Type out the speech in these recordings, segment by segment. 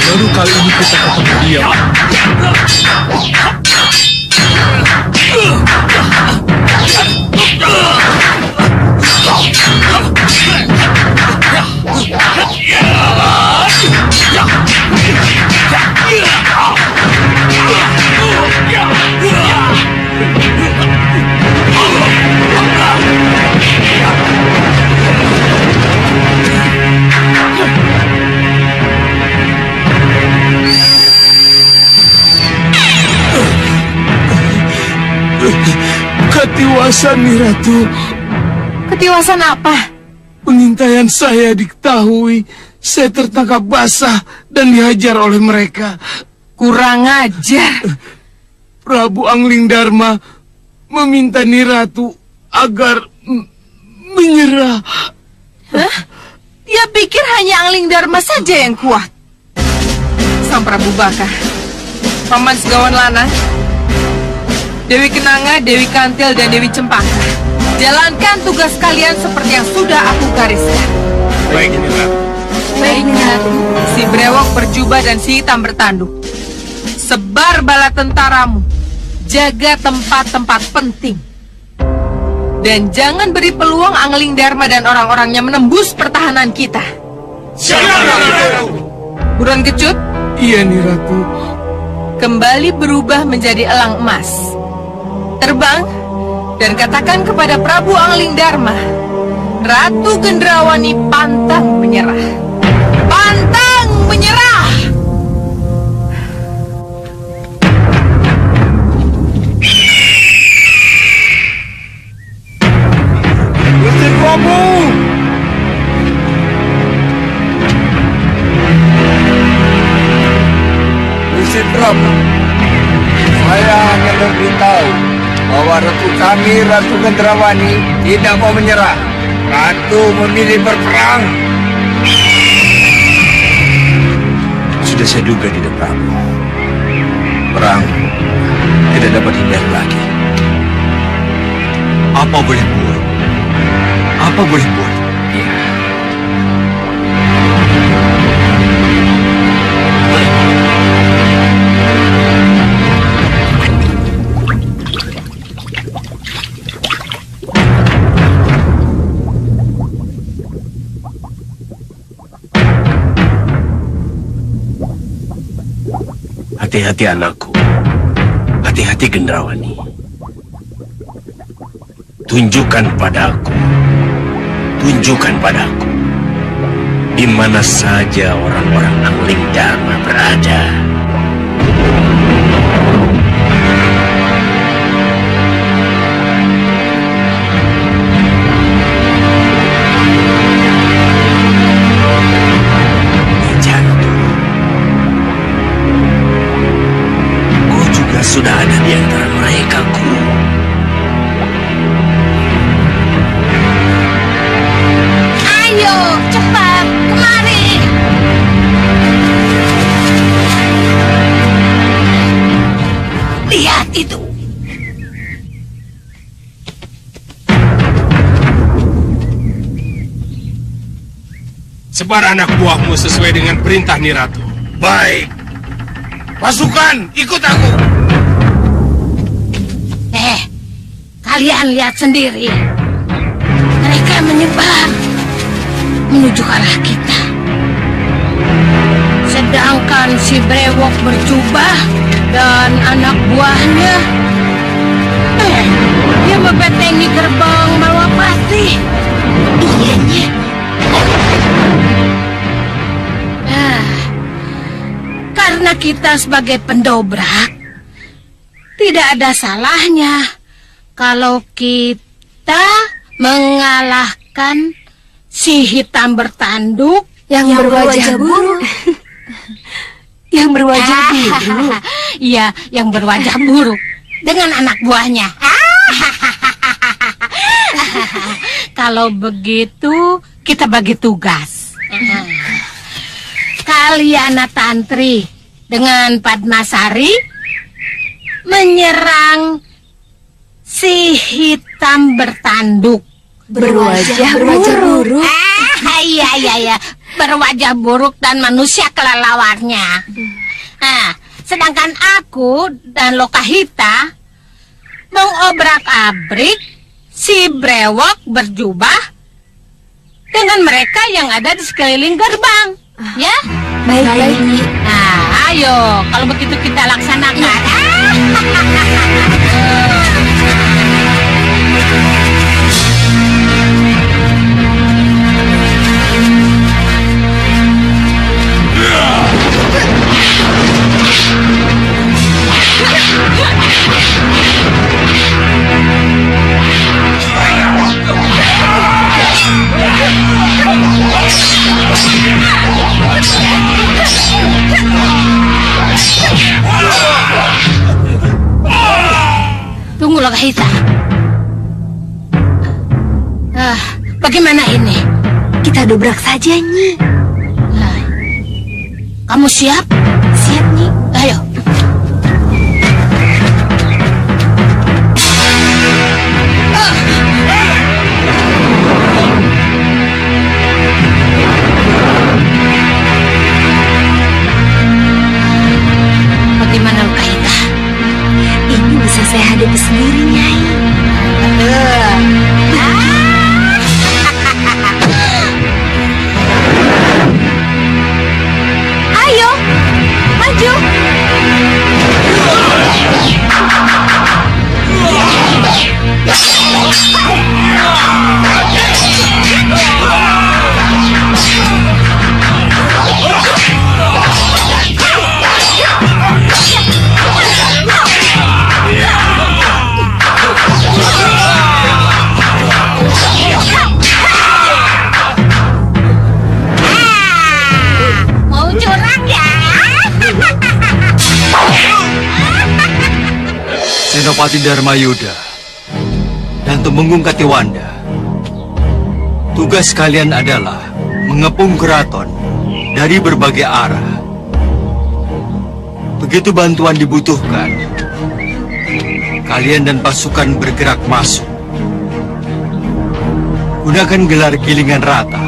Baru kali ini kita ketemu dia. Ketiwasan, Nyi Ratu. Ketiwasan apa? Pengintaian saya diketahui. Saya tertangkap basah dan dihajar oleh mereka. Kurang ajar. Prabu Angling Dharma meminta Nyi Ratu agar menyerah. Hah? Dia pikir hanya Angling Dharma saja yang kuat. Sang Prabu Baka, Paman Segawan Lana, Dewi Kenanga, Dewi Kantil, dan Dewi Cempaka, jalankan tugas kalian seperti yang sudah aku gariskan. Baik, Nyi Ratu. Baik, Nyi Ratu. Si Brewok berjubah dan si hitam bertanduk. Sebar bala tentaramu. Jaga tempat-tempat penting. Dan jangan beri peluang Angling Dharma dan orang-orangnya menembus pertahanan kita. Siap. Buruan Kecut. Iya, Nyi Ratu. Kembali berubah menjadi elang emas. Terbang dan katakan kepada Prabu Angling Dharma, Ratu Gendrawani pantang menyerah. Pantang menyerah! Gusti Prabu! Gusti Prabu, saya hanya memberitahu bahwa ratu kami, Ratu Gendrawani, tidak mau menyerah. Ratu memilih berperang. Sudah saya duga, Dinda Prabu. Perang tidak dapat hindari lagi. Apa boleh buat? Apa boleh buat? Ya. Hati-hati anakku. Hati-hati Gendrawani. Tunjukkan padaku. Tunjukkan padaku. Di mana saja orang-orang Angling Dharma berada. Sudah ada di antara mereka, Guru. Ayo, cepat, kemari. Lihat itu. Sebar anak buahmu sesuai dengan perintah Nyi Ratu. Baik. Pasukan, ikut aku. Kalian lihat sendiri. Mereka menyebar menuju ke arah kita. Sedangkan si Brewok berjubah dan anak buahnya dia membentengi gerbang Malwapati. Iyanya. Karena kita sebagai pendobrak, tidak ada salahnya kalau kita mengalahkan si hitam bertanduk yang berwajah buruk. Yang berwajah biru. Iya, yang berwajah buruk dengan anak buahnya. Kalau begitu, kita bagi tugas. Kalian Tantri dengan Padmasari menyerang si hitam bertanduk. Berwajah buruk. Iya. Berwajah buruk dan manusia kelelawarnya. Nah, sedangkan aku dan Lokahita mengobrak-abrik si brewok berjubah dengan mereka yang ada di sekeliling gerbang. Ya? Baik. Nah, ayo, kalau begitu kita laksanakan. Tunggu Lokahita. Bagaimana ini? Kita dobrak saja, Nyi. Kamu siap? Siap, Nyi. Ayo. Bagaimana Lokahita? Ini bisa saya hadapi sendiri, Nyai. Ayo, maju. Mau curang ya? Senopati Dharmayuda dan Tumenggung Katiwanda, tugas kalian adalah mengepung keraton dari berbagai arah. Begitu bantuan dibutuhkan, kalian dan pasukan bergerak masuk. Gunakan gelar gilingan rata.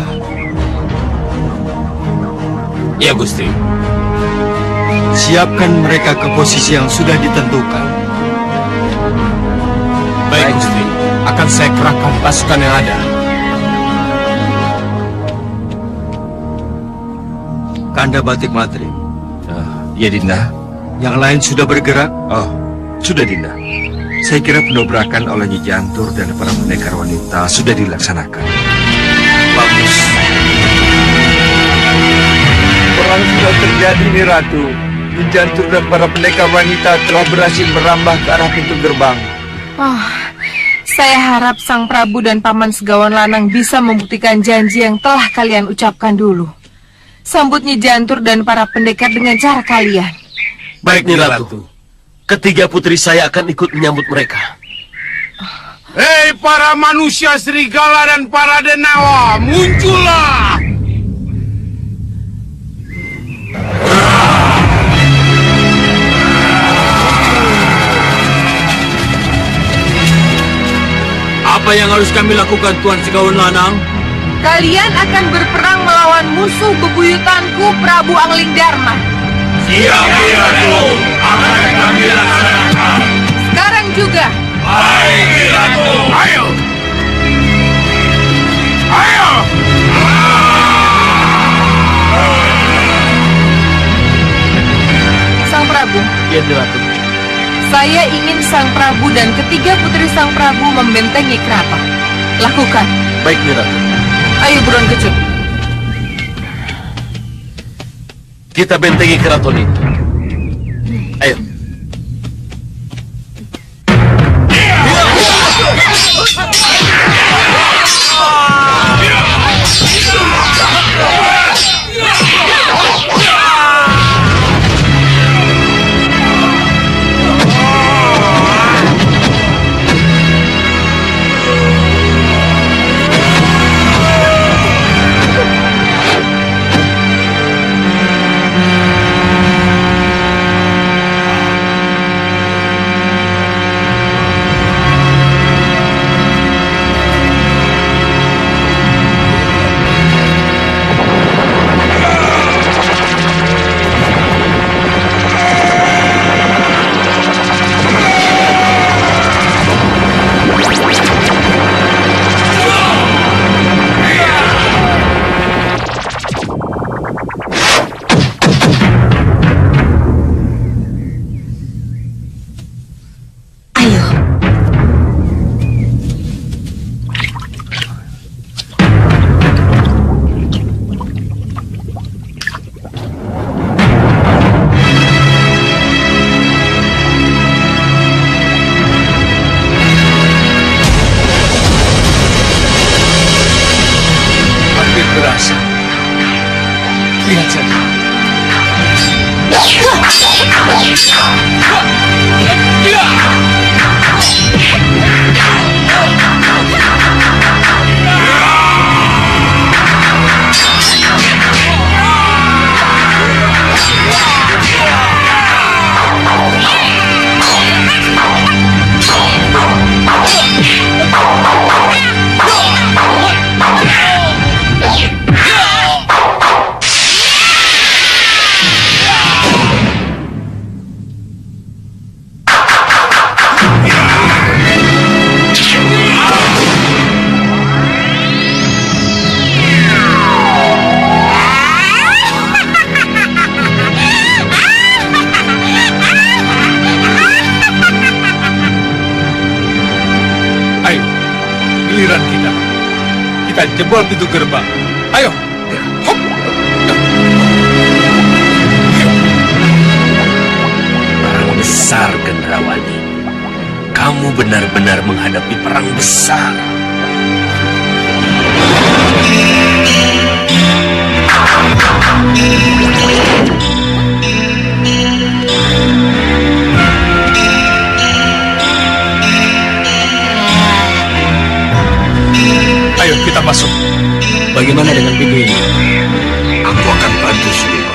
Ya, Gusti. Siapkan mereka ke posisi yang sudah ditentukan. Baik, Gusti. Akan saya kerahkan pasukan yang ada. Kanda Batik Matri, Ya, Dinda. yang lain sudah bergerak. Oh, sudah, Dinda. Saya kira pendobrakan oleh Nyi Jantur dan para pendekar wanita sudah dilaksanakan. Bagus. Perang sudah terjadi, Nyi Ratu. Nyi Jantur dan para pendekar wanita telah berhasil merambah ke arah pintu gerbang. Saya harap Sang Prabu dan Paman Segawan Lanang bisa membuktikan janji yang telah kalian ucapkan dulu. Sambut Nyi Jantur dan para pendekar dengan cara kalian. Baik, Nyi Ratu. Ketiga putri saya akan ikut menyambut mereka. Hei para manusia serigala dan para denawa, muncullah! Apa yang harus kami lakukan, Tuan Segawan Lanang? Kalian akan berperang melawan musuh bebuyutanku, Prabu Angling Dharma. Siap, Nyi Ratu. Akan kami laksanakan. Sekarang juga. Baik, Nyi Ratu. Ayo. Ayo. Sang Prabu, Ya, Nyi Ratu. saya ingin Sang Prabu dan ketiga putri Sang Prabu membentengi keraton. Lakukan. Baik, Nyi Ratu. Ayo buruan kecut. Kita bentengi keraton ini. Ayo. Ayo, giliran kita. Kita jebol pintu gerbang. Ayo. Hop. Perang besar, Gendrawani. Kamu benar-benar menghadapi perang besar. Ayo kita masuk. Bagaimana dengan pintu ini? Aku akan bantu Siliwangi.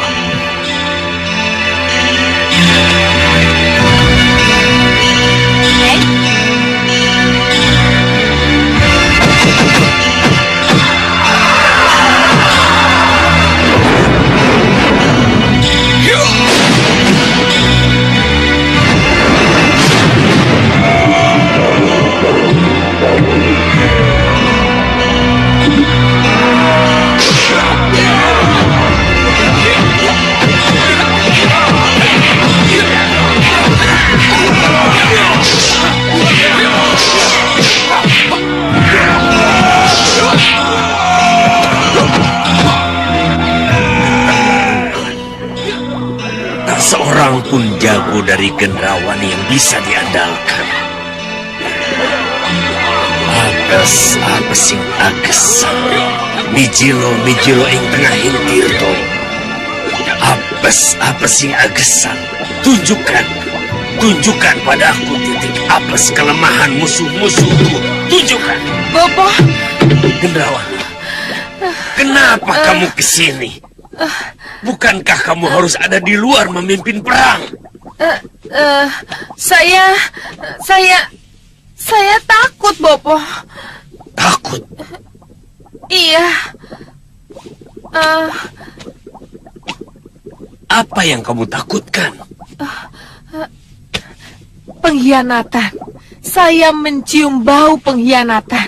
Tak seorang pun jago dari Gendrawani yang bisa diandalkan. Apesing agesan, mijilo ing tengah tirto. Apesing agesan, tunjukkan padaku titik apes kelemahan musuh-musuhku. Tunjukkan. Bopo, Gendrawani, kenapa kamu kesini? Bukankah kamu harus ada di luar memimpin perang? saya takut, Bopo. Takut? Iya. Apa yang kamu takutkan? Pengkhianatan. Saya mencium bau pengkhianatan.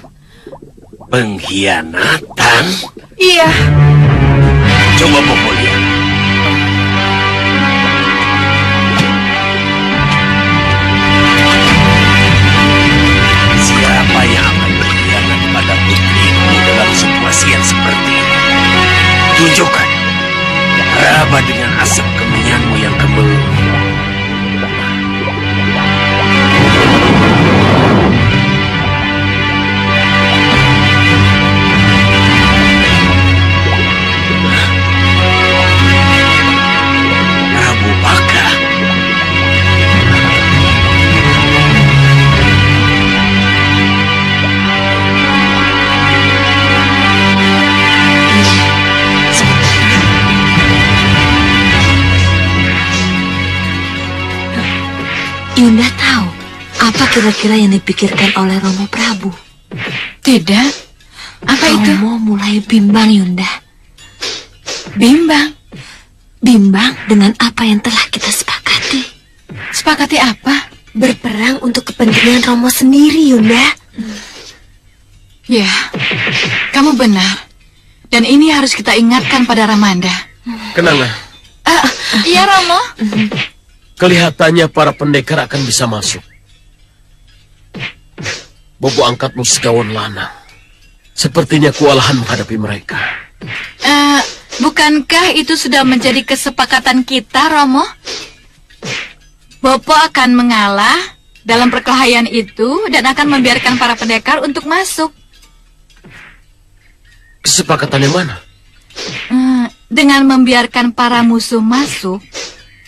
Pengkhianatan? Iya. Coba Bopo lihat. Siapa yang akan berkhianat pada putrimu dalam situasi yang seperti ini? Tunjukkan. Raba dengan asap kemenyanmu yang kemeluh. Prabu Baka. Yunda tahu apa kira-kira yang dipikirkan oleh Romo Prabu? Tidak. Apa itu? Romo mulai bimbang, Yunda. Bimbang. Bimbang dengan apa yang telah kita sepakati. Sepakati apa? Berperang untuk kepentingan Romo sendiri, Yunda. Ya, kamu benar. Dan ini harus kita ingatkan pada Ramanda. Kenanglah. Iya, Romo. Kelihatannya para pendekar akan bisa masuk. Bobo angkatmu Segawan Lanang. Sepertinya kewalahan menghadapi mereka. Bukankah itu sudah menjadi kesepakatan kita, Romo? Bopo akan mengalah dalam perkelahian itu dan akan membiarkan para pendekar untuk masuk. Kesepakatan yang mana? Dengan membiarkan para musuh masuk,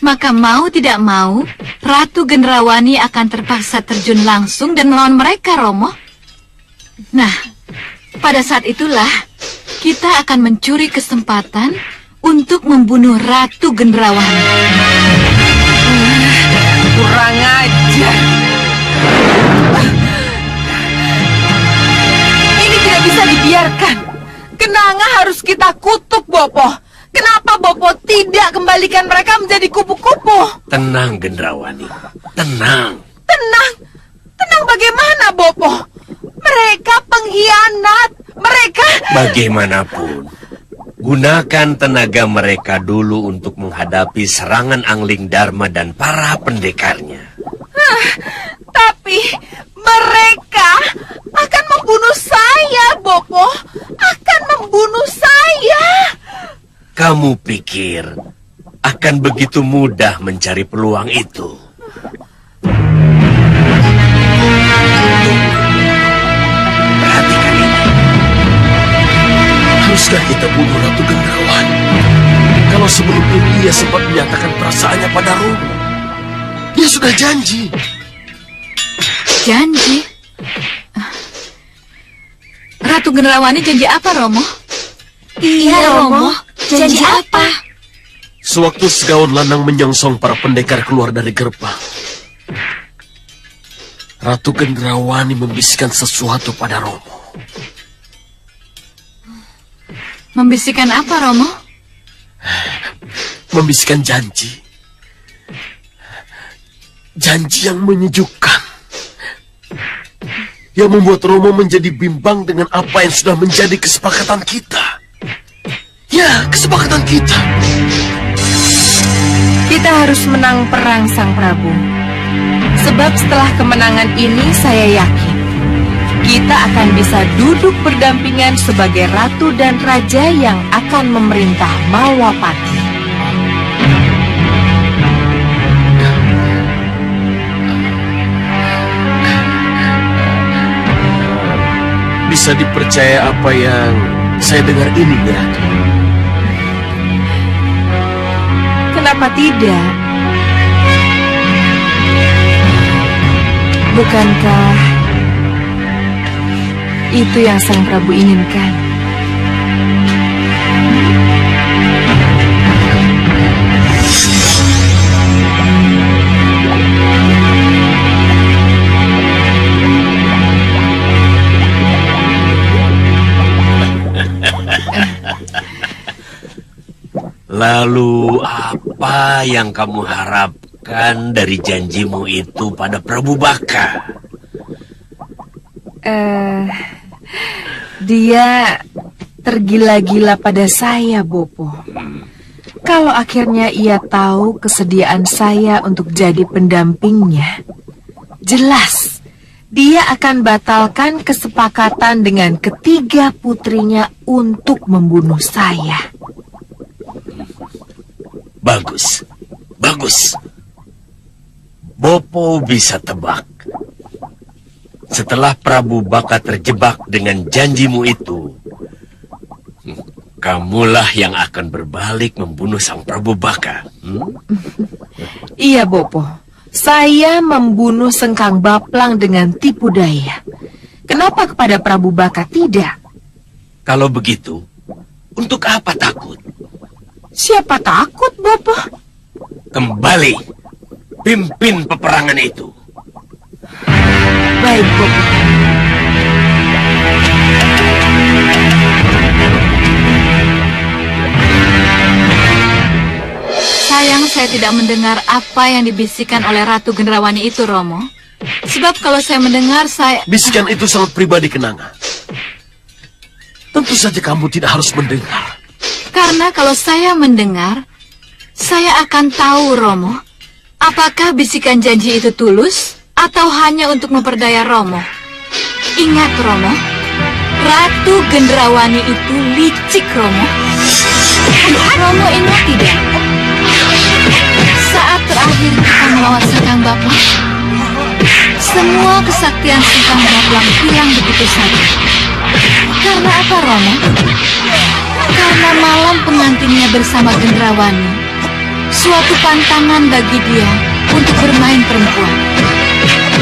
Maka mau tidak mau, Ratu Gendrawani akan terpaksa terjun langsung dan melawan mereka, Romo. Nah, pada saat itulah kita akan mencuri kesempatan untuk membunuh Ratu Gendrawani. Kurang ajar. Ini tidak bisa dibiarkan. Kenanga harus kita kutuk, Bopo. Kenapa Bopo tidak kembalikan mereka menjadi kupu-kupu? Tenang, Gendrawani. Tenang. Tenang. Tenang bagaimana, Bopo? Mereka pengkhianat. Mereka... Bagaimanapun, gunakan tenaga mereka dulu untuk menghadapi serangan Angling Dharma dan para pendekarnya. Tapi mereka akan membunuh saya, Bopo. Akan membunuh saya. Kamu pikir akan begitu mudah mencari peluang itu? Perhatikan ini. Haruskah kita bunuh Ratu Gendrawani? Kalau sebelum ini ia sempat menyatakan perasaannya pada Romo. Dia sudah janji. Janji? Ratu Gendrawani janji apa, Romo? Iya, Romo. Janji apa? Sewaktu Segawan Lanang menyongsong para pendekar keluar dari gerbang, Ratu Gendrawani membisikkan sesuatu pada Romo. Membisikkan apa, Romo? Membisikkan janji. Janji yang menyejukkan. Yang membuat Romo menjadi bimbang dengan apa yang sudah menjadi kesepakatan kita. Ya, kesepakatan kita. Kita harus menang perang, Sang Prabu. Sebab setelah kemenangan ini saya yakin kita akan bisa duduk berdampingan sebagai ratu dan raja yang akan memerintah Malwapati. Bisa dipercaya apa yang saya dengar ini, Ratu? Kenapa tidak? Bukankah itu yang Sang Prabu inginkan? Lalu apa yang kamu harapkan dari janjimu itu pada Prabu Baka? Dia tergila-gila pada saya, Bopo. Kalau akhirnya ia tahu kesediaan saya untuk jadi pendampingnya, jelas dia akan batalkan kesepakatan dengan ketiga putrinya untuk membunuh saya. Bagus, bagus. Bopo bisa tebak. Setelah Prabu Baka terjebak dengan janjimu itu, kamulah yang akan berbalik membunuh sang Prabu Baka. Iya, Bopo. Saya membunuh Sengkang Baplang dengan tipu daya. Kenapa kepada Prabu Baka tidak? Kalau begitu, untuk apa takut? Siapa takut, Bopo? Kembali, pimpin peperangan itu. Baik, Bopo. Sayang saya tidak mendengar apa yang dibisikkan oleh Ratu Gendrawani itu, Romo. Sebab kalau saya mendengar, saya... Bisikan itu sangat pribadi, Kenanga. Tentu saja kamu tidak harus mendengar. Karena kalau saya mendengar, saya akan tahu, Romo, apakah bisikan janji itu tulus atau hanya untuk memperdaya Romo. Ingat, Romo, Ratu Gendrawani itu licik, Romo. Romo ingat tidak? Saat terakhir kita melawan Sengkang Baplang, semua kesaktian Sengkang Baplang hilang begitu saja. Karena apa, Romo? Karena malam pengantinnya bersama Gendrawani suatu pantangan bagi dia untuk bermain perempuan.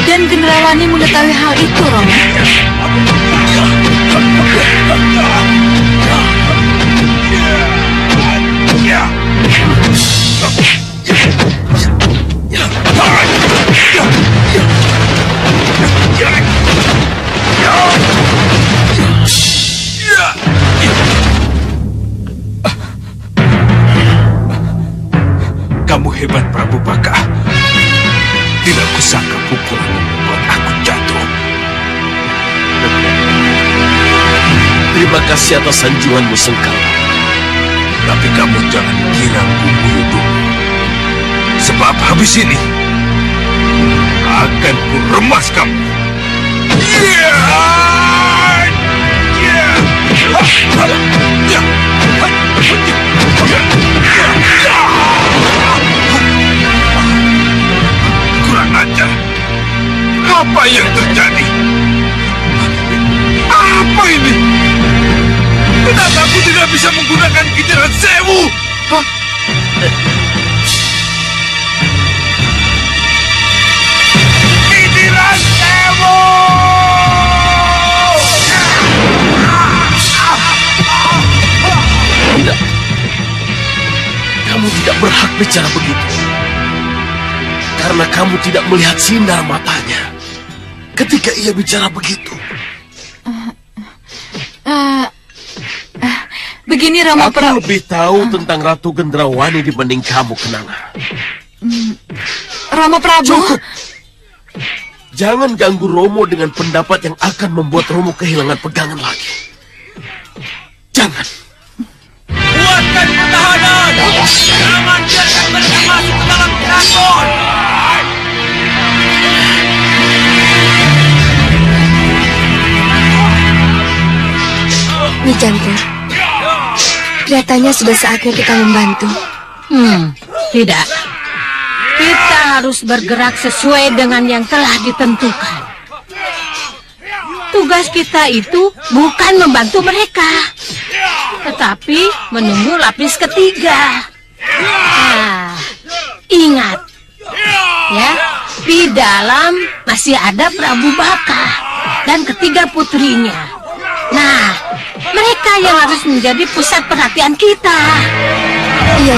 Dan Gendrawani mengetahui hal itu, Romo. Kamu hebat, Prabu Baka. Tidak kusangka pukulan membuat aku jatuh. Terima kasih atas sanjunganmu, Sengkala. Tapi kamu jangan kira kubunuh dulu. Sebab habis ini akan kuremas kamu. Kurang ajar. Apa yang terjadi? Apa ini? Kenapa aku tidak bisa menggunakan Kijaran Sewu? Hah? Kijaran Sewu! Tidak. Kamu tidak berhak bicara begitu. Karena kamu tidak melihat sinar matanya ketika ia bicara begitu. Begini, Romo Aku lebih tahu tentang Ratu Gendrawani dibanding kamu, Kenanga. Romo Prabu. Cukup. Jangan ganggu Romo dengan pendapat yang akan membuat Romo kehilangan pegangan lagi. Jangan. Kuatkan pertahanan! Jangan biarkan mereka masuk ke dalam keraton! Nijantur, kelihatannya sudah saatnya kita membantu. Tidak. Kita harus bergerak sesuai dengan yang telah ditentukan. Tugas kita itu bukan membantu mereka, tetapi menunggu lapis ketiga. Nah, ingat, ya, di dalam masih ada Prabu Baka dan ketiga putrinya. Nah, mereka yang harus menjadi pusat perhatian kita. Iya.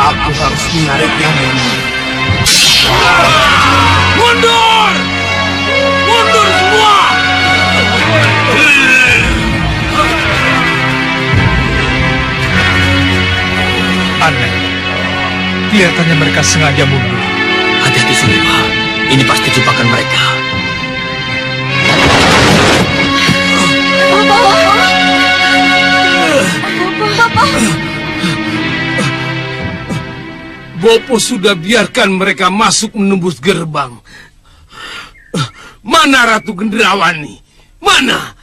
Aku harus menariknya mundur. Mundur! Mundur semua! Aneh. Kelihatannya mereka sengaja mundur. Hati-hati Sunipa. Ini pasti jebakan mereka. Bopo sudah biarkan mereka masuk menembus gerbang. Mana Ratu Gendrawani? Mana?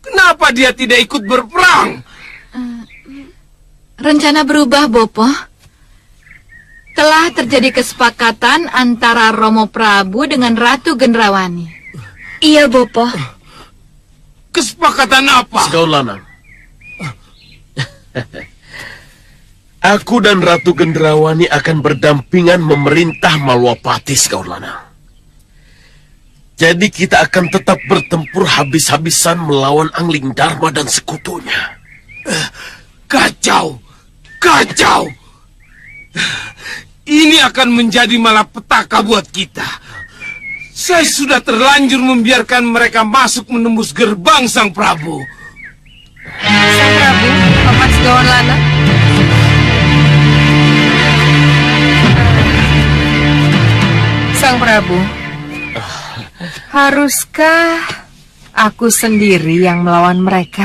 Kenapa dia tidak ikut berperang? Rencana berubah, Bopo. Telah terjadi kesepakatan antara Romo Prabu dengan Ratu Gendrawani. Iya, Bopo. Kesepakatan apa? Segaul Lanang. Aku dan Ratu Gendrawani akan berdampingan memerintah Malwapati, Segaul Lanang. Jadi kita akan tetap bertempur habis-habisan melawan Angling Dharma dan sekutunya. Kacau! Kacau! Ini akan menjadi malapetaka buat kita. Saya sudah terlanjur membiarkan mereka masuk menembus gerbang Sang Prabu. Sang Prabu, Paman Segawan Lanang. Sang Prabu, haruskah aku sendiri yang melawan mereka?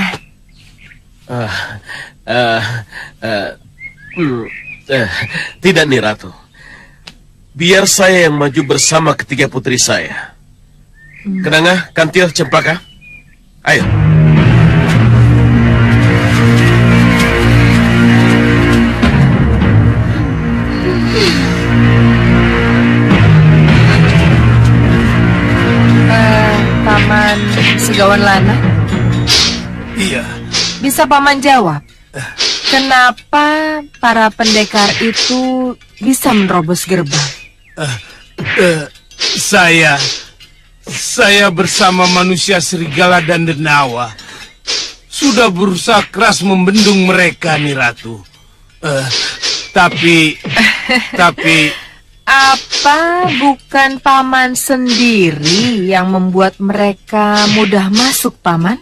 Tidak nih Ratu. Biar saya yang maju bersama ketiga putri saya. Kenanga, Kantil, Cempaka, ayo. Paman Segawan Lana? Iya. Bisa Paman jawab? Kenapa para pendekar itu bisa menerobos gerbang? Saya bersama manusia serigala dan denawa sudah berusaha keras membendung mereka, nih Ratu. Tapi apa bukan Paman sendiri yang membuat mereka mudah masuk, Paman?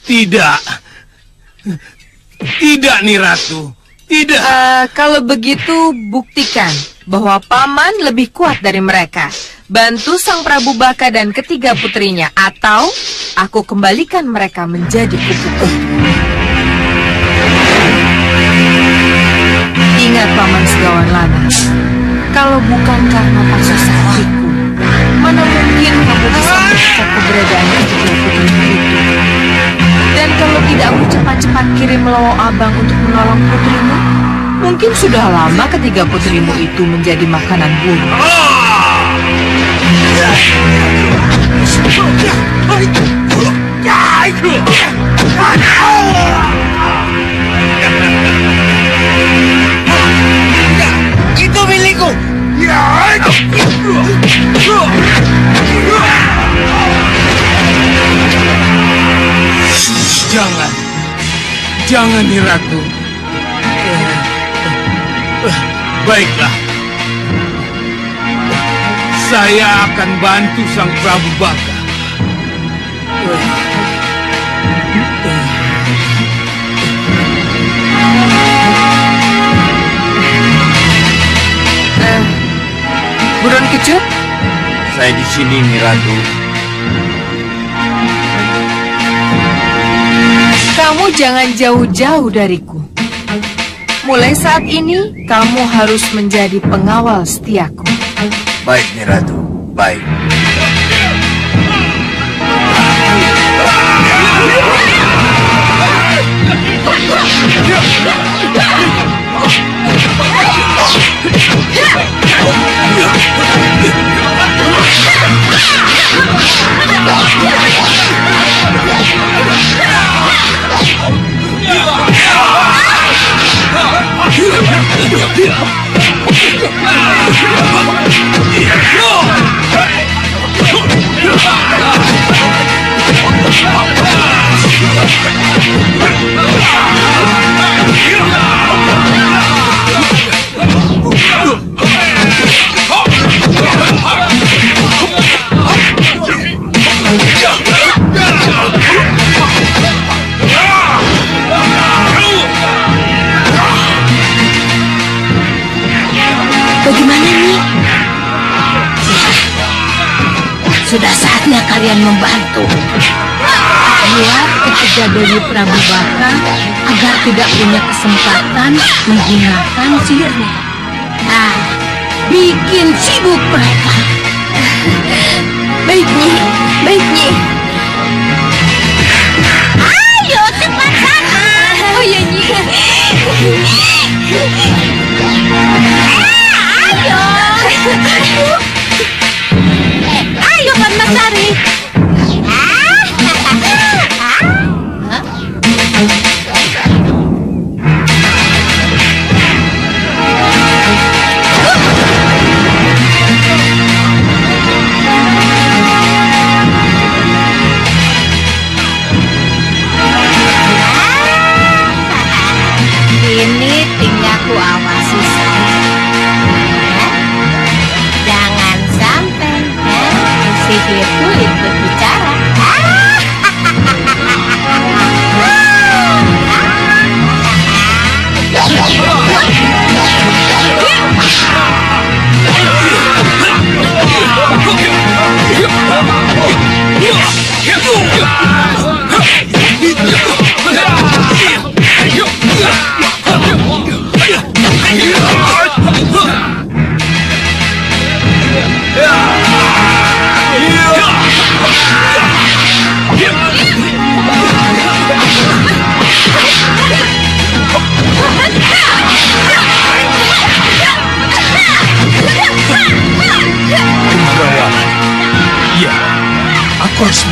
Tidak, nih Ratu. Tidak. Kalau begitu buktikan bahwa Paman lebih kuat dari mereka. Bantu Sang Prabu Baka dan ketiga putrinya, atau aku kembalikan mereka menjadi kupu-kupu. Ingat Paman Segawan Lana, kalau bukan karena paksa saktiku, mana mungkin kamu bisa mengecek keberadaan ketiga putrimu itu. Dan kalau tidak aku cepat-cepat kirim Lawo Abang untuk menolong putrimu, mungkin sudah lama ketiga putrimu itu menjadi makanan burung. Itu milikku. Jangan nih Ratu. Baiklah. Saya akan bantu Sang Prabu Baka. Buron Kecut? Saya di sini, nih Ratu. Kamu jangan jauh-jauh dariku. Mulai saat ini, kamu harus menjadi pengawal setiaku. Baik, nih Ratu. Baik. Bagaimana nih? Sudah saatnya kalian membantu. Buat ketiga Dewi Prabu Baka agar tidak punya kesempatan menggunakan sihirnya. Nah, bikin sibuk mereka. Baik, Nyi. Baik, Nyi. Ayo cepat sana. Oh ya, Nyi. Ayo Permatasari.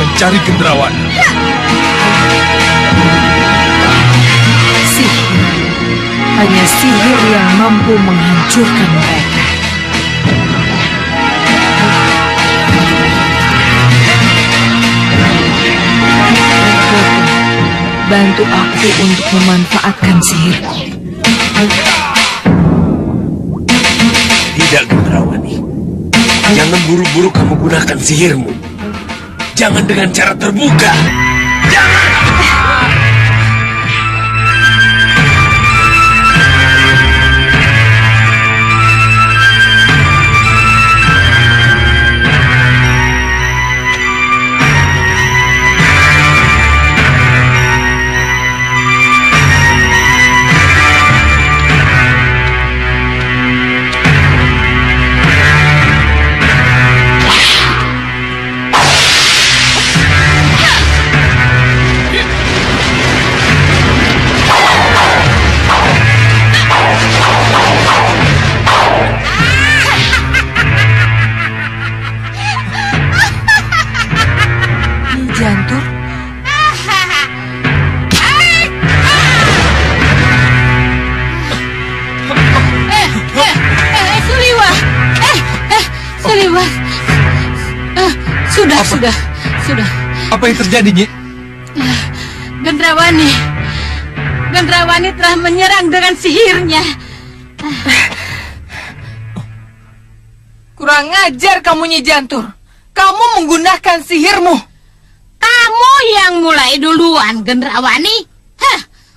mencari Gendrawana. Sihir. Hanya sihir yang mampu menghancurkan mereka. Bantu aku untuk memanfaatkan sihirku. Tidak, Gendrawani. Jangan buru-buru kamu gunakan sihirmu. Jangan dengan cara terbuka. Jangan! Jantur. Suliwah. Suliwah. Sudah. Apa yang terjadi, Nyi? Gendrawani telah menyerang dengan sihirnya. Kurang ajar kamu, Nyi Jantur. Kamu menggunakan sihirmu. Kamu yang mulai duluan, Gendrawani.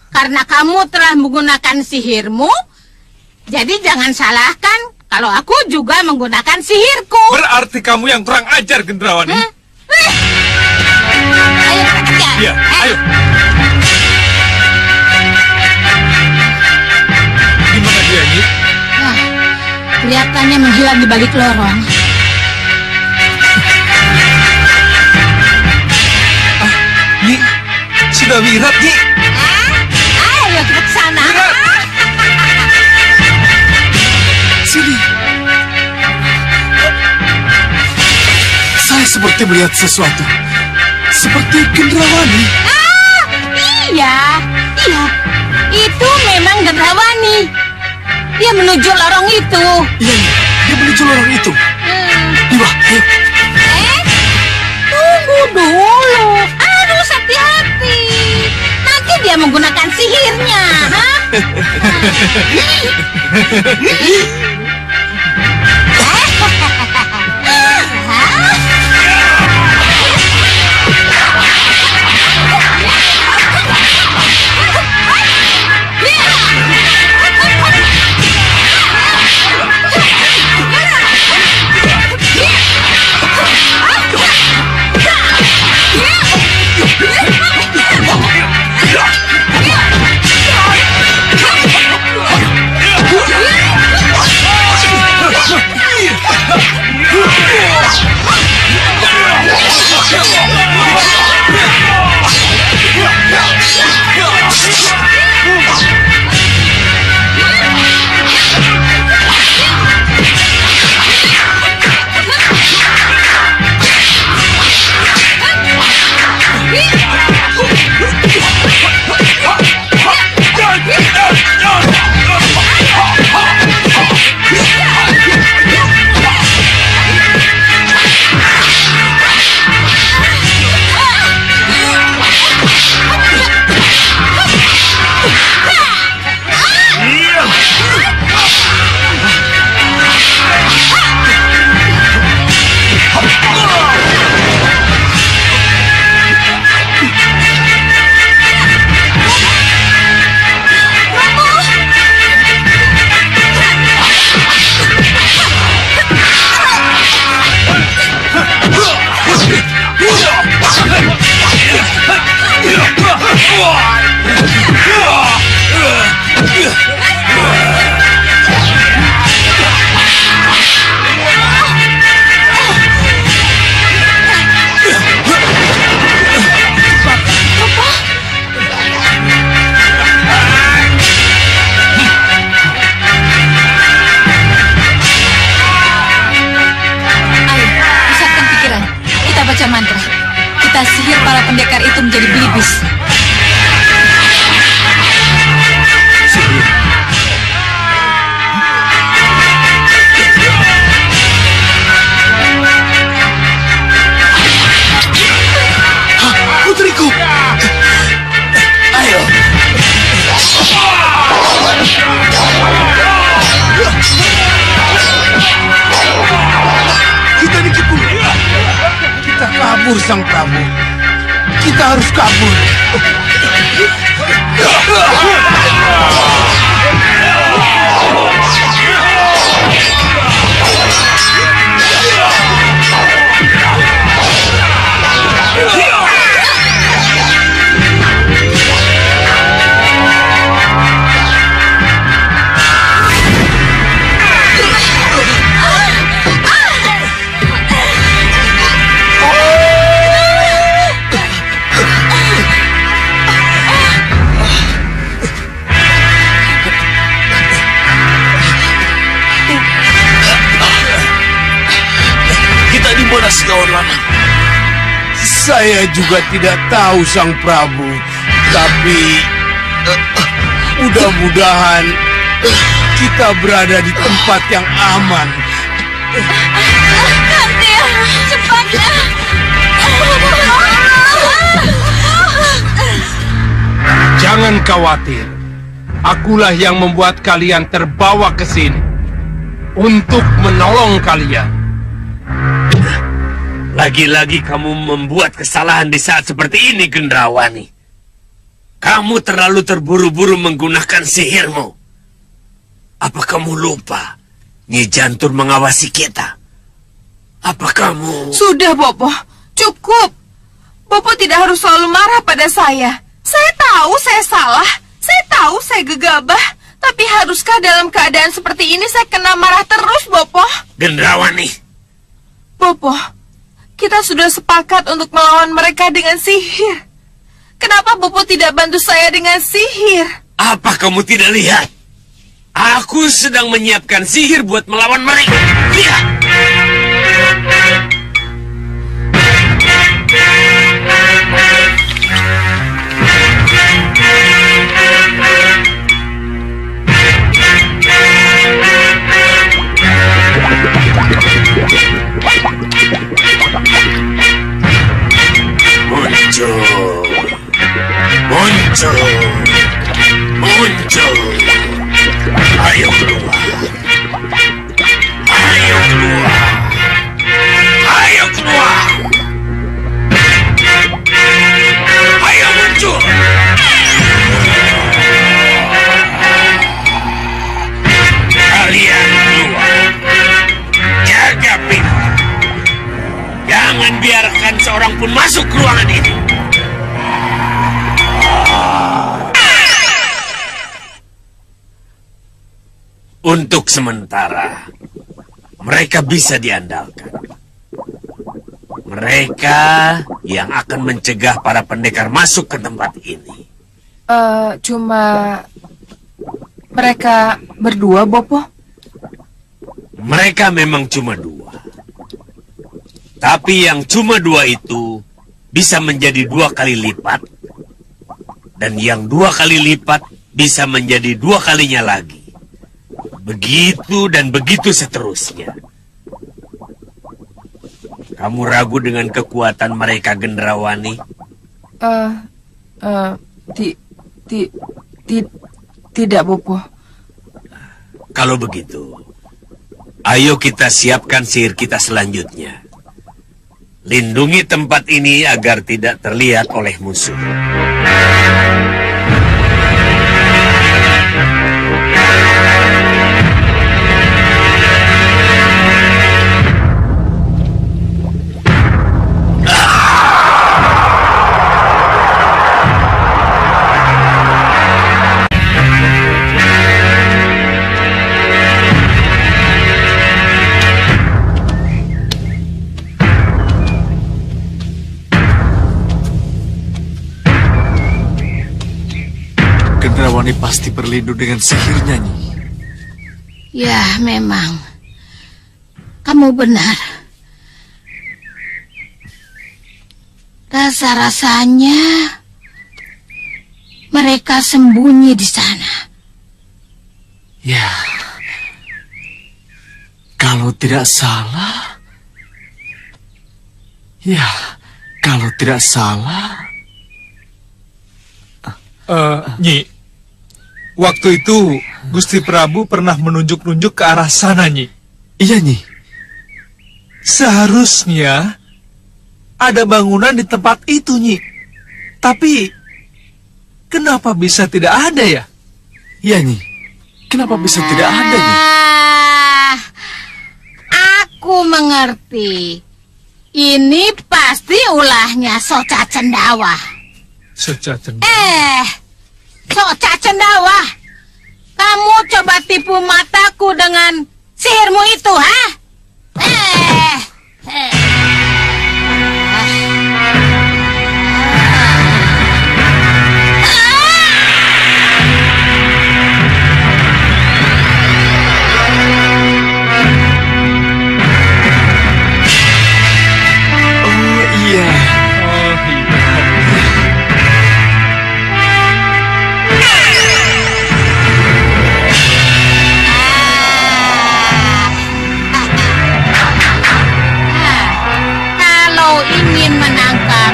Karena kamu telah menggunakan sihirmu, jadi jangan salahkan kalau aku juga menggunakan sihirku. Berarti kamu yang kurang ajar, Gendrawani. Ayo, kerja. Iya, ayo. Di mana dia, Nyi? Kelihatannya menghilang di balik lorong. Nyi, sudah wirat, Nyi. Ayo kita ke sana. Sini. Saya seperti melihat sesuatu. Seperti Gendrawani. Iya. Itu memang Gendrawani. Dia menuju lorong itu. Iya, dia menuju lorong itu. Iwah, ayo. Tunggu dulu. Harus hati-hati. Nanti dia menggunakan sihirnya. sihir para pendekar itu menjadi belibis. Sihir. Putriku! Ayo! Kita ditipu. Kita kabur, Sang Prabu. Kita harus kabur. Kita di mana Segawan Lanang? Saya juga tidak tahu, Sang Prabu. Tapi mudah-mudahan kita berada di tempat yang aman. Kantil, cepatlah! Jangan khawatir. Akulah yang membuat kalian terbawa ke sini untuk menolong kalian. Lagi-lagi kamu membuat kesalahan di saat seperti ini, Gendrawani. Kamu terlalu terburu-buru menggunakan sihirmu. Apa kamu lupa Nyi Jantur mengawasi kita? Apa kamu... Sudah, Bopo. Cukup. Bopo tidak harus selalu marah pada saya. Saya tahu saya salah. Saya tahu saya gegabah. Tapi haruskah dalam keadaan seperti ini saya kena marah terus, Bopo? Gendrawani. Bopo, kita sudah sepakat untuk melawan mereka dengan sihir. Kenapa Bopo tidak bantu saya dengan sihir? Apa kamu tidak lihat? Aku sedang menyiapkan sihir buat melawan mereka. Lihat! Muncul. Muncul. Ayo keluar. Ayo keluar. Ayo keluar. Ayo muncul. Kalian keluar. Jaga pintu. Jangan biarkan seorang pun masuk ke ruangan ini. Untuk sementara, mereka bisa diandalkan. Mereka yang akan mencegah para pendekar masuk ke tempat ini. Cuma mereka berdua, Bopo. Mereka memang cuma dua. Tapi yang cuma dua itu bisa menjadi 2 kali lipat. Dan yang 2 kali lipat bisa menjadi 2 kalinya lagi. Begitu dan begitu seterusnya. Kamu ragu dengan kekuatan mereka, Gendrawani? Tidak, Bopo. Kalau begitu, ayo kita siapkan sihir kita selanjutnya. Lindungi tempat ini agar tidak terlihat oleh musuh. Gendrawani pasti berlindung dengan sihirnya, Nyi. Ya, memang. Kamu benar. Rasa-rasanya mereka sembunyi di sana. Ya, kalau tidak salah, Nyi, waktu itu Gusti Prabu pernah menunjuk-nunjuk ke arah sana, Nyi. Iya, Nyi. Seharusnya ada bangunan di tempat itu, Nyi. Tapi kenapa bisa tidak ada ya? Iya, Nyi. Kenapa bisa tidak ada, Nyi? Aku mengerti. Ini pasti ulahnya Soca Cendawa. Soca Cendawa? Soca Cendawa. Kamu coba tipu mataku dengan sihirmu itu, ha? Ingin menangkap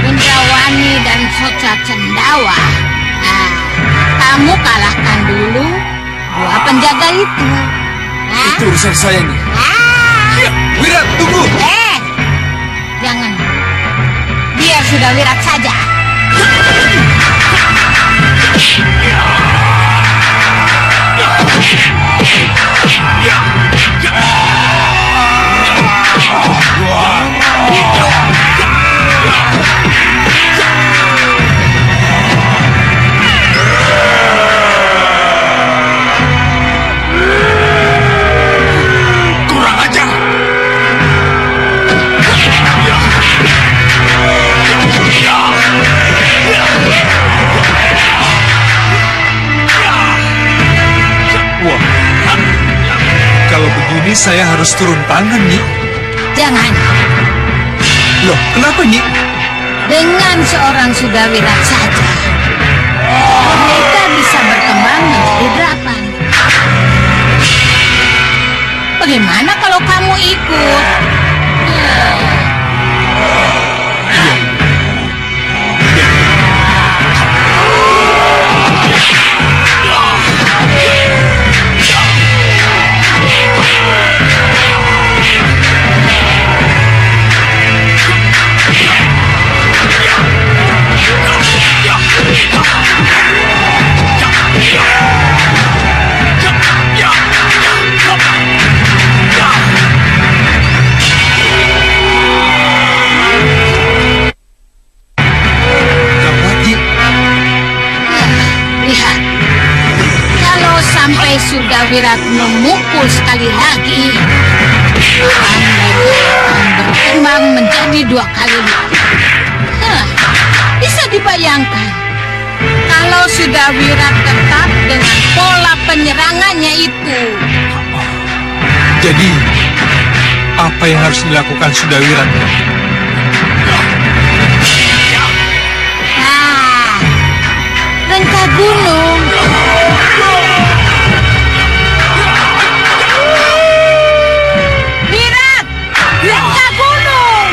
Gendrawani dan Soca Cendawa, kamu kalahkan dulu dua penjaga itu. Itu urusan saya, Nyi. Wirat, tunggu! Jangan. Biar sudah Wirat saja. Kurang ajar. Wah, kalau begini saya harus turun tangan, Nyi. Jangan. Loh, kenapa, Nyi? Dengan seorang Sudawirat saja, mereka bisa berkembang menjadi 8. Bagaimana kalau kamu ikut? Lihat, kalau sampai Sudawirat memukul sekali lagi, mereka akan berkembang menjadi 2 kali lipat. Bisa dibayangkan kalau Sudawirat tetap dengan pola penyerangannya itu. Jadi, apa yang harus dilakukan Sudawirat? Rengka gunung. Wirat, rengka gunung.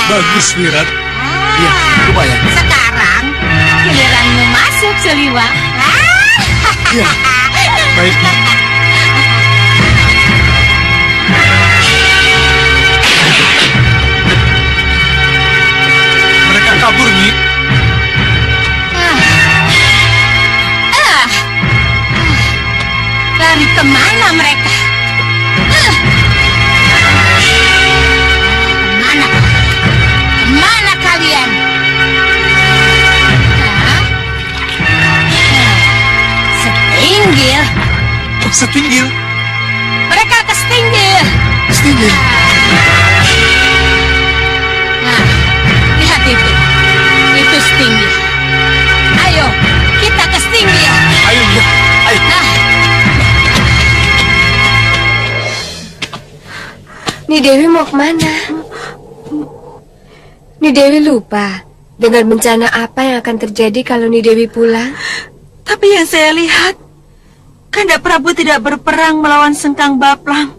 Bagus, Wirat. Iya, lumayan. Sekarang giliranmu masuk, Seliwa. Iya, baik, Nyi. Mereka kabur, Nyi. Lari kemana mereka? Kemana kalian? Setinggil. Mereka ke Setinggil. Setinggil. Nah, lihat itu. Itu Setinggil. Ayo, kita ke Setinggil. Ayo, ya. Ayo. Nah, Ni Dewi mau kemana? Ni Dewi lupa dengan bencana apa yang akan terjadi kalau Ni Dewi pulang. Tapi yang saya lihat, Kanda Prabu tidak berperang melawan Sengkang Baplang.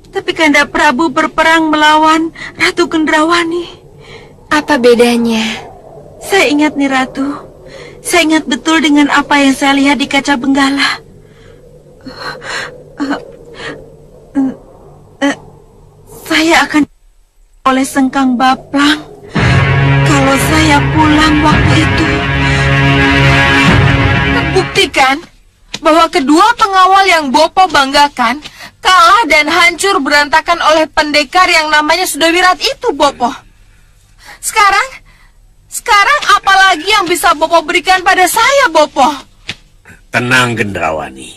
Tapi Kanda Prabu berperang melawan Ratu Gendrawani. Apa bedanya? Saya ingat nih Ratu. Saya ingat betul dengan apa yang saya lihat di kaca benggala. Saya akan oleh Sengkang Baplang kalau saya pulang waktu itu. Buktikan bahwa kedua pengawal yang Bopo banggakan kalah dan hancur berantakan oleh pendekar yang namanya Sudawirat itu, Bopo. Sekarang apalagi yang bisa Bopo berikan pada saya, Bopo? Tenang, Gendrawani.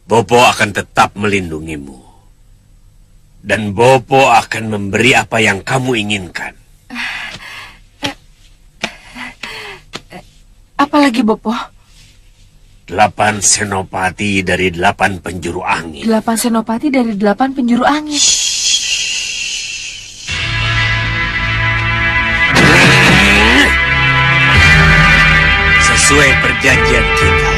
Bopo akan tetap melindungimu. Dan Bopo akan memberi apa yang kamu inginkan. Apalagi, Bopo? 8 senopati dari 8 penjuru angin. 8 senopati dari 8 penjuru angin. Sesuai perjanjian kita,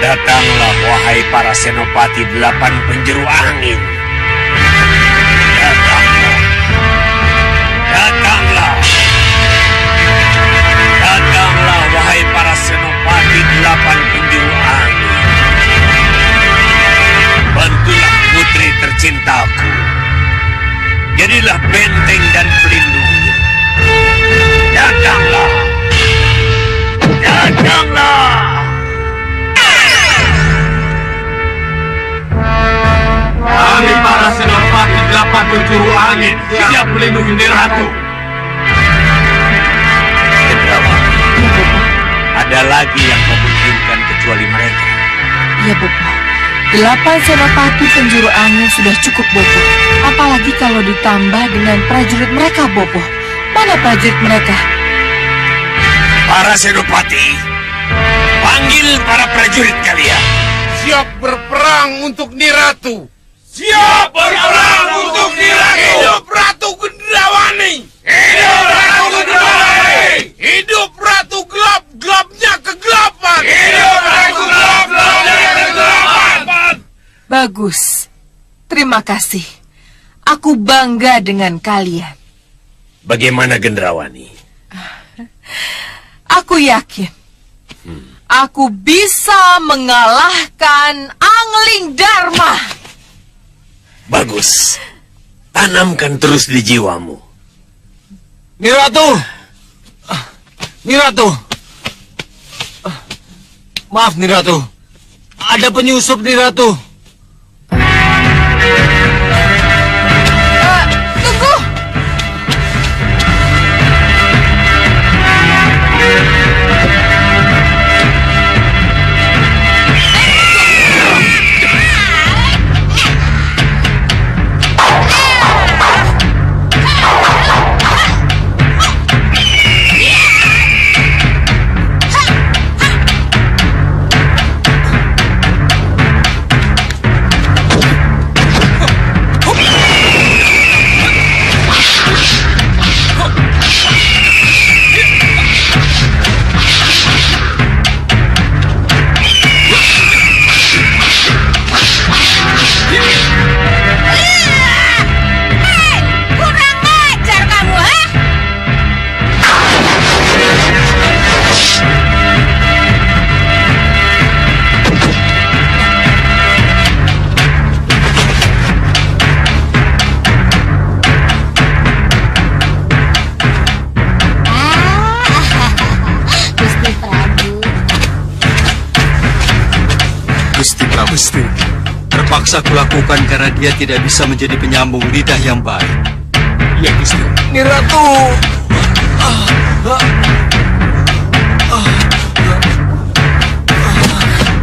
datanglah wahai para senopati 8 penjuru angin. Datanglah wahai para senopati 8 penjuru angin. Bantulah putri tercintaku. Jadilah benteng dan pelindungnya. Datanglah. Kami para senopati 8 penjuru angin siap melindungi Ni Ratu. Ada lagi yang memungkinkan kecuali mereka. Ya, Bopo. 8 senopati penjuru angin sudah cukup, Bopo. Apalagi kalau ditambah dengan prajurit mereka, Bopo. Mana prajurit mereka? Para senopati, panggil para prajurit kalian. Siap berperang untuk Ni Ratu. Siap berperang untuk Ni Ratu. Hidup Ratu Gendrawani. Hidup Ratu Gendrawani. Hidup Ratu gelap-gelapnya kegelapan. Hidup Ratu gelap-gelapnya kegelapan. Bagus. Terima kasih. Aku bangga dengan kalian. Bagaimana Gendrawani? Aku yakin aku bisa mengalahkan Angling Dharma. Bagus. Tanamkan terus di jiwamu. Ni Ratu. Ni Ratu. Maaf, Ni Ratu. Ada penyusup, Ni Ratu. Tunggu. Gusti, terpaksa kulakukan karena dia tidak bisa menjadi penyambung lidah yang baik. Ya, Gusti. Ni Ratu.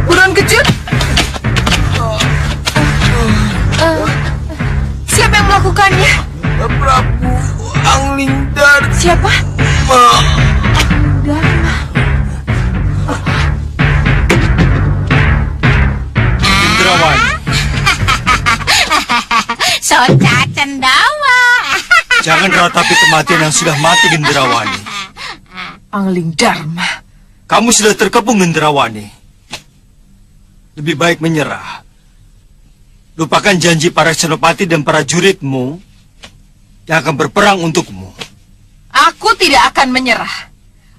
Buruan kecil. Soca cendawa. Jangan ratapi kematian yang sudah mati, Gendrawani. Angling Dharma. Kamu sudah terkepung, Gendrawani. Lebih baik menyerah. Lupakan janji para senopati dan para juridmu yang akan berperang untukmu. Aku tidak akan menyerah.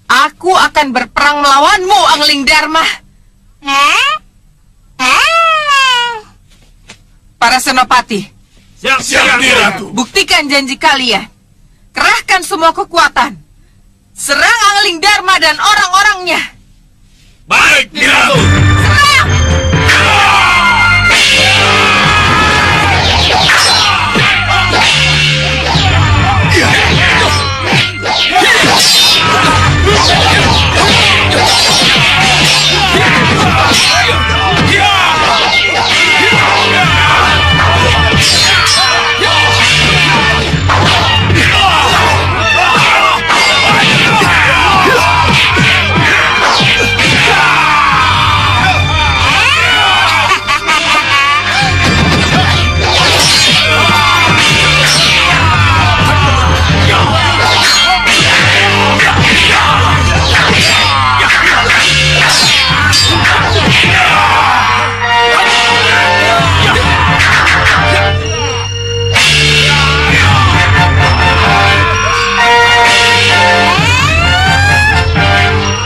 Aku akan berperang melawanmu, Angling Dharma. Para senopati, Siap, Ratu. buktikan janji kalian. Kerahkan semua kekuatan. Serang Angling Dharma dan orang-orangnya. Baik, Ratu.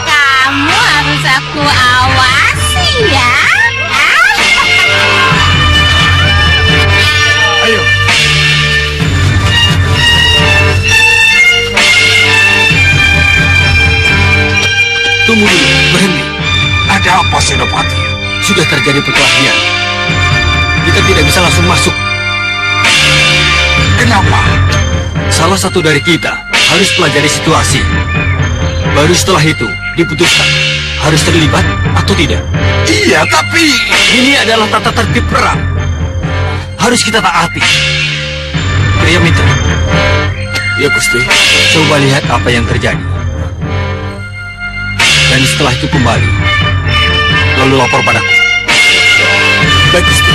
Kamu harus aku awasi ya. Ayo. Tunggu dulu, berhenti. Ada apa, Senopati? Sudah terjadi perkelahian. Kita tidak bisa langsung masuk. Kenapa? Salah satu dari kita harus pelajari situasi. Baru setelah itu diputuskan harus terlibat atau tidak. Iya, tapi... Ini adalah tata tertib perang. Harus kita taati. Pria Mitra. Ya, Gusti. Coba lihat apa yang terjadi. Dan setelah itu kembali. Lalu lapor padaku. Baik, Gusti.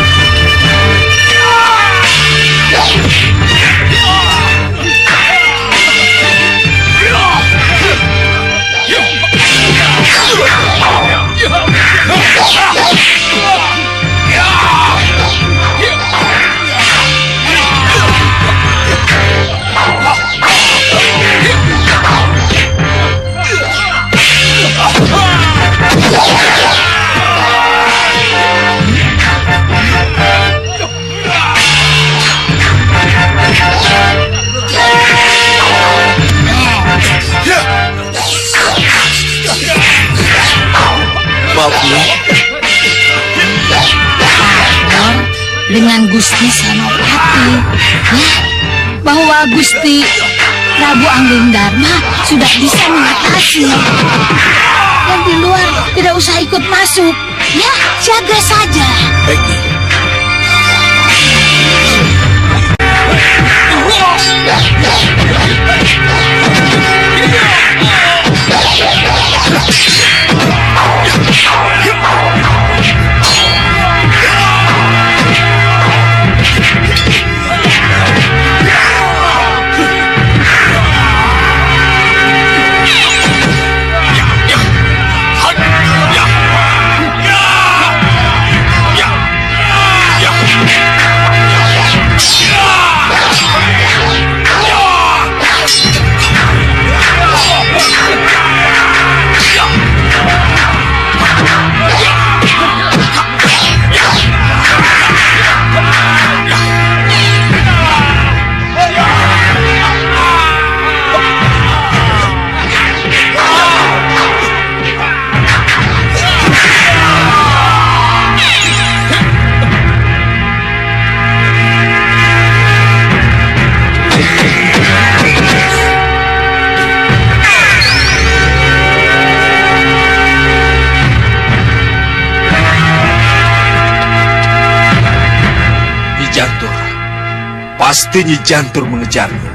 Dengan Gusti Senopati, ya, bahwa Gusti Prabu Angling Dharma sudah bisa mengatasi. Yang di luar tidak usah ikut masuk, ya, jaga saja. Baik. Pasti Nyi Jantur mengejarnya.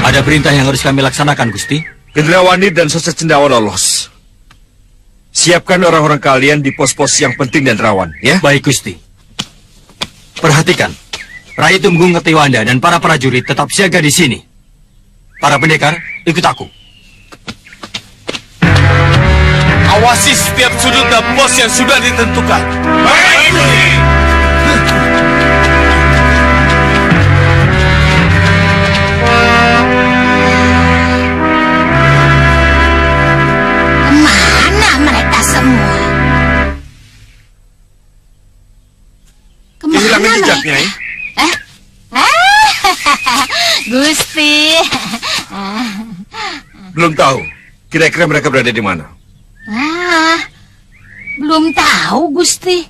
Ada perintah yang harus kami laksanakan, Gusti. Gendrawani dan Soca Cendawa lolos. Siapkan orang-orang kalian di pos-pos yang penting dan rawan, ya? Baik, Gusti. Perhatikan, Rai Tumgung Ketewanda dan para prajurit tetap siaga di sini. Para pendekar, ikut aku. Awasi setiap sudut dan pos yang sudah ditentukan. Baik, Nyi. Kemana mereka semua? Kehilangan jejak, Nyai. Gusti. Belum tahu. Kira-kira mereka berada di mana? Belum tahu, Gusti.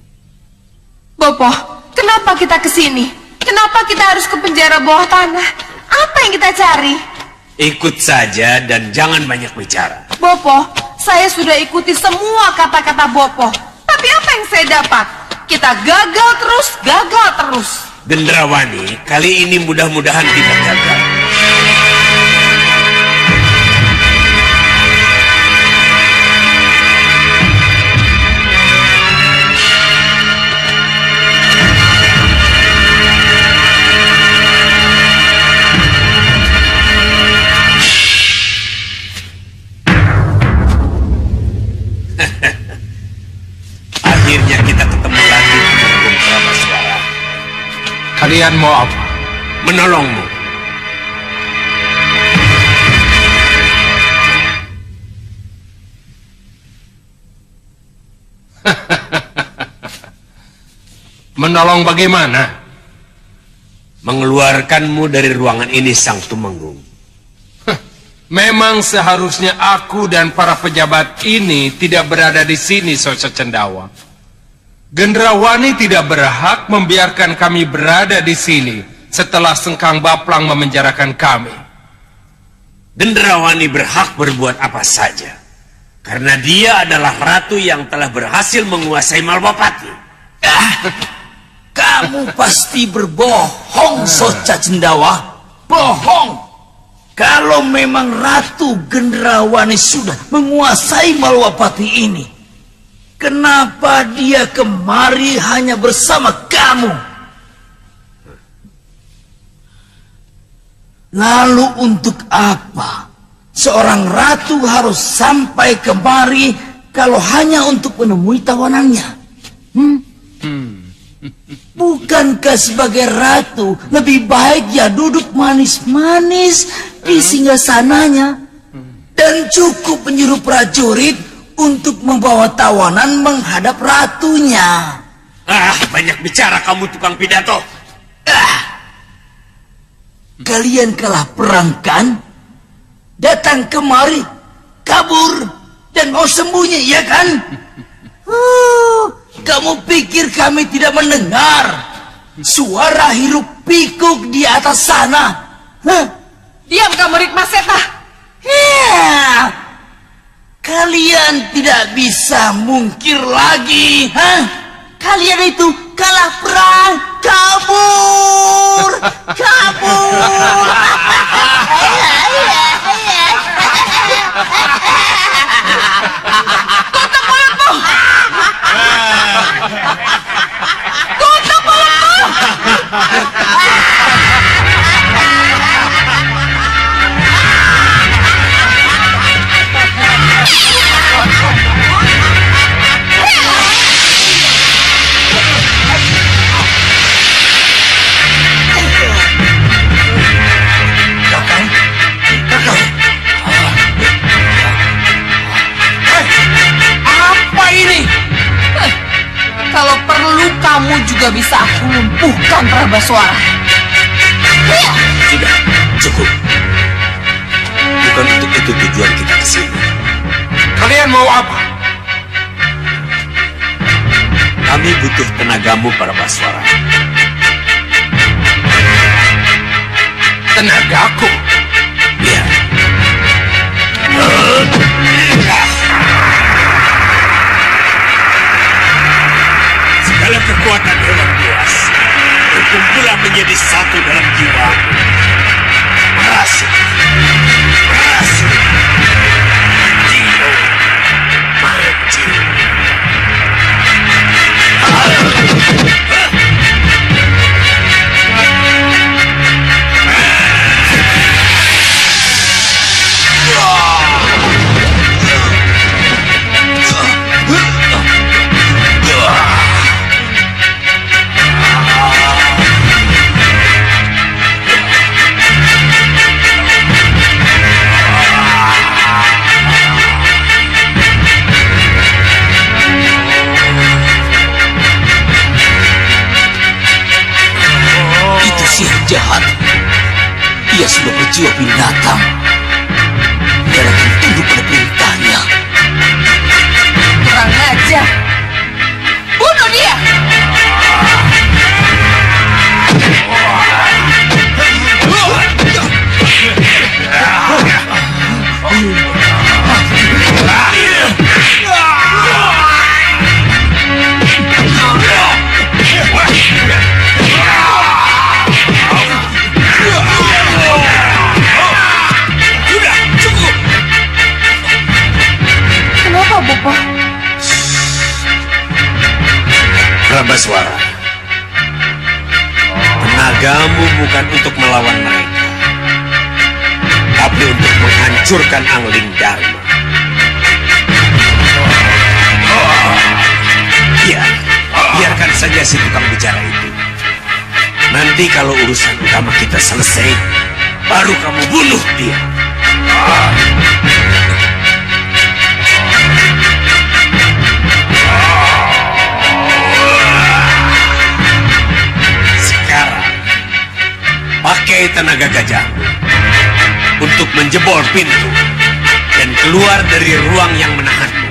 Bopo, kenapa kita ke sini? Kenapa kita harus ke penjara bawah tanah? Apa yang kita cari? Ikut saja dan jangan banyak bicara. Bopo, saya sudah ikuti semua kata-kata Bopo. Tapi apa yang saya dapat? Kita gagal terus. Gendrawani, kali ini mudah-mudahan tidak gagal. Akhirnya kita ketemu lagi di Gunung Prabaswara. Kalian mau apa? Menolongmu. Menolong bagaimana? Mengeluarkanmu dari ruangan ini, Sang Tumenggung. Memang seharusnya aku dan para pejabat ini tidak berada di sini, Soco Cendawa. Gendrawani tidak berhak membiarkan kami berada di sini setelah Sengkang Baplang memenjarakan kami. Gendrawani berhak berbuat apa saja, karena dia adalah ratu yang telah berhasil menguasai Malwapati. Kamu pasti berbohong, Soca Cendawa. Bohong. Kalau memang Ratu Gendrawani sudah menguasai Malwapati ini, kenapa dia kemari hanya bersama kamu? Lalu untuk apa seorang ratu harus sampai kemari kalau hanya untuk menemui tawanannya? Bukankah sebagai ratu lebih baik ya duduk manis-manis di singgasananya dan cukup menyuruh prajurit untuk membawa tawanan menghadap ratunya? Banyak bicara kamu, tukang pidato. Kalian kalah perang kan? Datang kemari, kabur, dan mau sembunyi, ya kan? Kamu pikir kami tidak mendengar suara hiruk pikuk di atas sana? Diam kamu, Rikmaseta. Kalian tidak bisa mungkir lagi. Kalian itu kalah perang, kabur. Tutup mulutmu. Tutup mulutmu. Apa ini? Kalau perlu kamu juga bisa aku lumpuhkan, Prabaswara. Sudah, cukup. Bukan untuk itu tujuan kita ke sini. Kalian mau apa? Kami butuh tenagamu, Prabaswara. Tenagaku? Iya. Segala kekuatan hewan buas berkumpulan menjadi satu dalam jiwa. Berhasil. Jiwa. Maju. jahat. Dia sudah berjiwa binatang. Dia akan tunduk pada perintahnya. Kurang ajar. Bunuh dia. Kenapa, Bopo? Brahmaswara, tenagamu bukan untuk melawan mereka, tapi untuk menghancurkan Angling Dharma. Ya, biarkan saja si tukang bicara itu. Nanti kalau urusan utama kita selesai, baru kamu bunuh dia. Sekarang, pakai tenaga gajahmu untuk menjebol pintu dan keluar dari ruang yang menahanmu.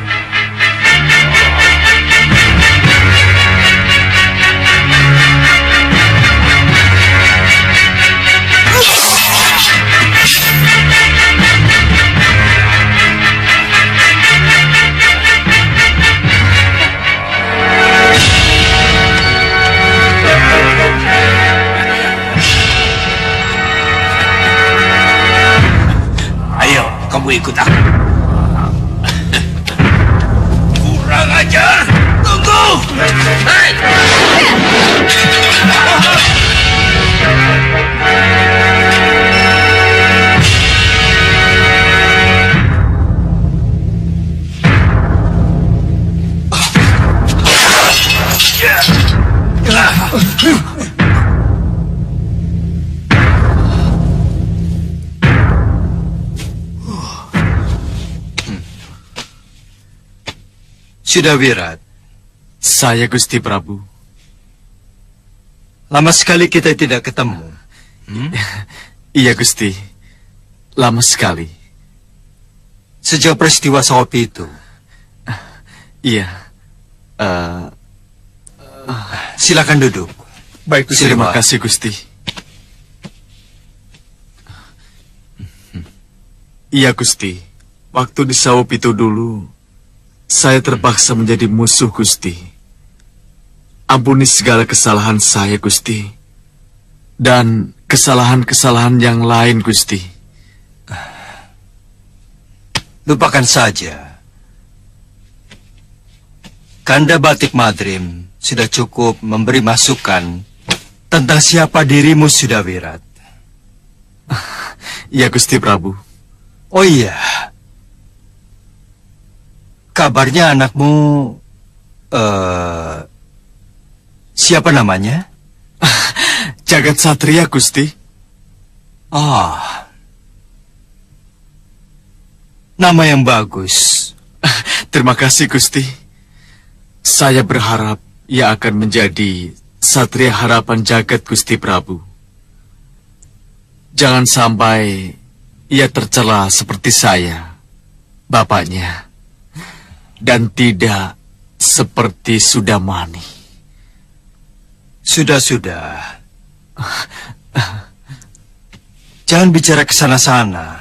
Ayo, kamu ikut aku. Kurang ajar! Tunggu! Hei! Sudah Wirat. Saya Gusti Prabu. Lama sekali kita tidak ketemu. Iya Gusti, lama sekali. Sejak peristiwa Saopi itu. Iya. Silakan duduk. Baik Gusti. Terima kasih Gusti. Iya Gusti, waktu di Saopi itu dulu, saya terpaksa menjadi musuh Gusti. Ampuni segala kesalahan saya Gusti, dan kesalahan-kesalahan yang lain Gusti. Lupakan saja. Kanda Batik Madrim sudah cukup memberi masukan tentang siapa dirimu Sudah Wirat. Iya Gusti Prabu. Oh iya. Kabarnya anakmu, siapa namanya? Jagat Satria, Gusti. Nama yang bagus. Terima kasih, Gusti. Saya berharap ia akan menjadi Satria harapan jagat Gusti Prabu. Jangan sampai ia tercela seperti saya, bapaknya. Dan tidak seperti Sudamani. Sudah. Jangan bicara ke sana-sana.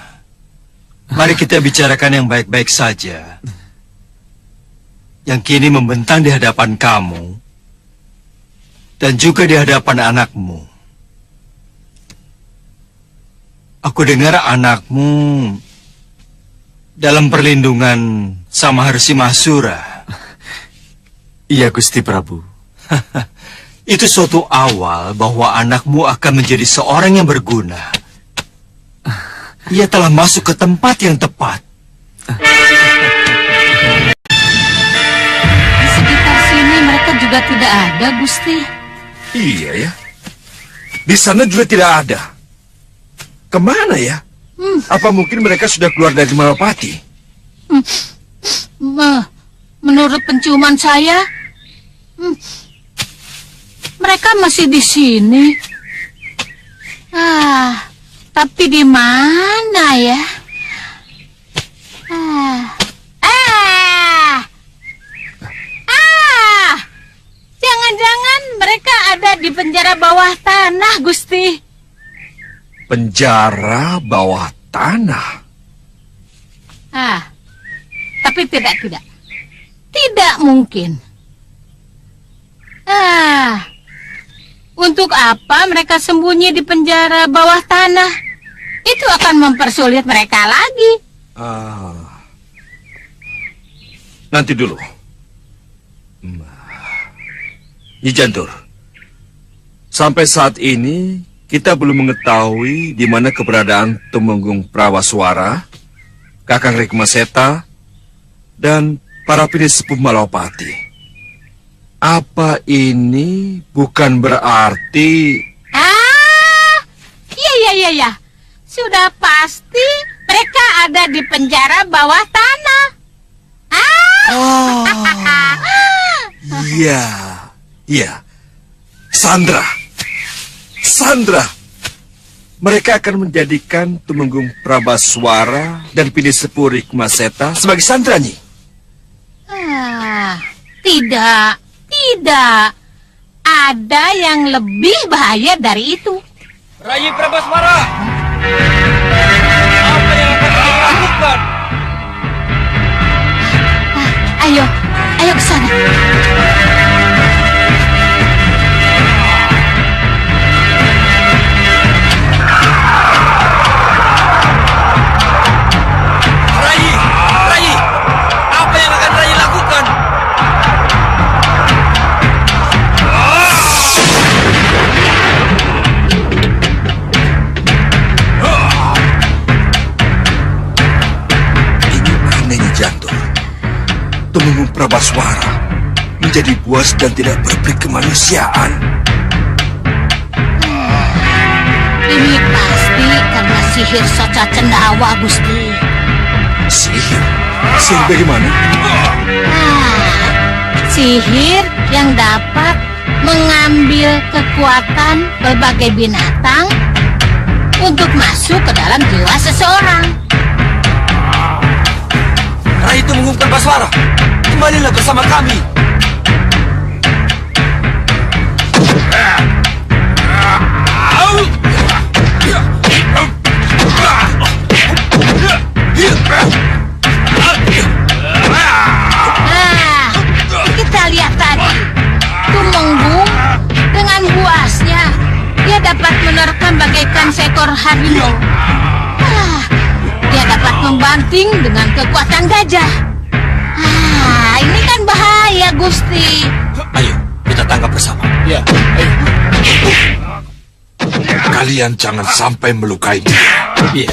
Mari kita bicarakan yang baik-baik saja. Yang kini membentang di hadapan kamu. Dan juga di hadapan anakmu. Aku dengar anakmu dalam perlindungan sama Harsi Mahsura. Iya, Gusti Prabu. Itu suatu awal bahwa anakmu akan menjadi seorang yang berguna. Ia telah masuk ke tempat yang tepat. Di sekitar sini mereka juga tidak ada, Gusti. Iya ya. Di sana juga tidak ada. Kemana ya? Apa mungkin mereka sudah keluar dari Malapati? Menurut penciuman saya, mereka masih di sini. Tapi di mana ya? Jangan-jangan mereka ada di penjara bawah tanah, Gusti. Penjara bawah tanah? Tapi tidak. Tidak mungkin. Untuk apa mereka sembunyi di penjara bawah tanah? Itu akan mempersulit mereka lagi. Nanti dulu. Nyi Jantur, sampai saat ini kita belum mengetahui di mana keberadaan Tumenggung Prawaswara, Kakang Rikmaseta, dan para pinisepuh Malawapati. Apa ini bukan berarti... Iya. Sudah pasti mereka ada di penjara bawah tanah. Iya. Sandra. Mereka akan menjadikan Tumenggung Prawaswara dan Pinisepuh Rikmaseta sebagai Sandra, Nyi. Tidak. Ada yang lebih bahaya dari itu. Rai Prabaswara, apa yang akan kita lakukan? Ayo ke sana. Rai, apa yang akan Rai lakukan? Tumenggung Prawaswara menjadi buas dan tidak berperi kemanusiaan. Ini pasti karena sihir Soca Cendawa, Gusti. Sihir? Sihir bagaimana? Sihir yang dapat mengambil kekuatan berbagai binatang untuk masuk ke dalam jiwa seseorang. Rai Tumenggung Prawaswara, kembalilah bersama kami. Kita lihat tadi, Tumenggung dengan buasnya, dia dapat menerkam bagaikan seekor harimau. Dia dapat membanting dengan kekuatan gajah. Ini kan bahaya, Gusti. Ayo, kita tangkap bersama. Ya, ayo. Kalian jangan sampai melukai dia. Iya.